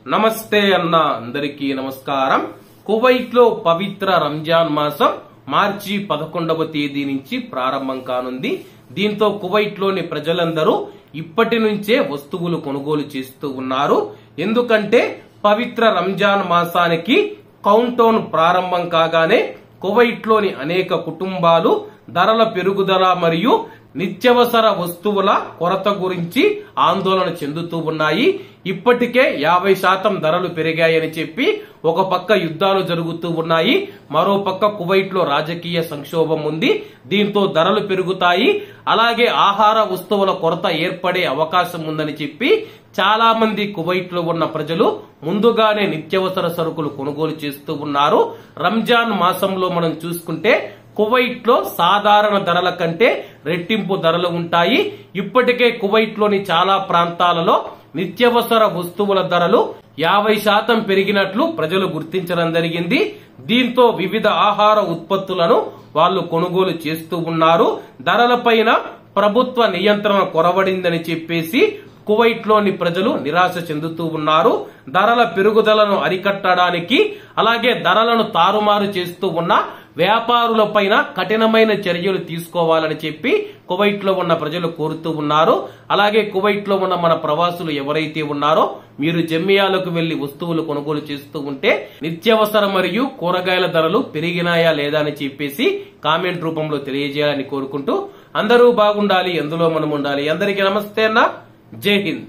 నమస్తే అన్న అందరికీ నమస్కారం. కువైట్ లో పవిత్ర రంజాన్ మాసం మార్చి 11వ తేదీ నుంచి ప్రారంభం కానుంది. దీంతో కువైట్ లోని ప్రజలందరూ ఇప్పటి నుంచే వస్తువులు కొనుగోలు చేస్తూ ఉన్నారు. ఎందుకంటే పవిత్ర రంజాన్ మాసానికి కౌంట్ డౌన్ ప్రారంభం కాగానే కువైట్ లోని అనేక కుటుంబాలు ధరల పెరుగుదల మరియు నిత్యవసర వస్తువుల కొరత గురించి ఆందోళన చెందుతూ ఉన్నాయి. ఇప్పటికే 50% ధరలు పెరిగాయని చెప్పి ఒక పక్క యుద్ధాలు జరుగుతూ ఉన్నాయి, మరో పక్క కువైట్ లో రాజకీయ సంక్షోభం ఉంది. దీంతో ధరలు పెరుగుతాయి, అలాగే ఆహార వస్తువుల కొరత ఏర్పడే అవకాశం ఉందని చెప్పి చాలా మంది కువైట్ లో ఉన్న ప్రజలు ముందుగానే నిత్యవసర సరుకులు కొనుగోలు చేస్తూ ఉన్నారు. రంజాన్ మాసంలో మనం చూసుకుంటే కువైట్ లో సాధారణ ధరల కంటే రెట్టింపు ధరలు ఉంటాయి. ఇప్పటికే కువైట్ లోని చాలా ప్రాంతాలలో నిత్యవసర వస్తువుల ధరలు 50% పెరిగినట్లు ప్రజలు గుర్తించడం జరిగింది. దీంతో వివిధ ఆహార ఉత్పత్తులను వాళ్ళు కొనుగోలు చేస్తూ ఉన్నారు. ధరలపైన ప్రభుత్వ నియంత్రణ కొరవడిందని చెప్పేసి కువైట్ లోని ప్రజలు నిరాశ చెందుతూ ఉన్నారు. ధరల పెరుగుదలను అరికట్టడానికి అలాగే ధరలను తారుమారు చేస్తూ ఉన్న వ్యాపారులపైన కఠినమైన చర్యలు తీసుకోవాలని చెప్పి కువైట్ లో ఉన్న ప్రజలు కోరుతూ ఉన్నారు. అలాగే కువైట్ లో ఉన్న మన ప్రవాసులు ఎవరైతే ఉన్నారో మీరు జమ్మియాలకు వెళ్లి వస్తువులు కొనుగోలు చేస్తూ ఉంటే నిత్యావసర మరియు కూరగాయల ధరలు పెరిగినాయా లేదా అని చెప్పేసి కామెంట్ రూపంలో తెలియజేయాలని కోరుకుంటూ అందరూ బాగుండాలి, ఎందులో మనం ఉండాలి. అందరికీ నమస్తే అన్న, జై హింద్.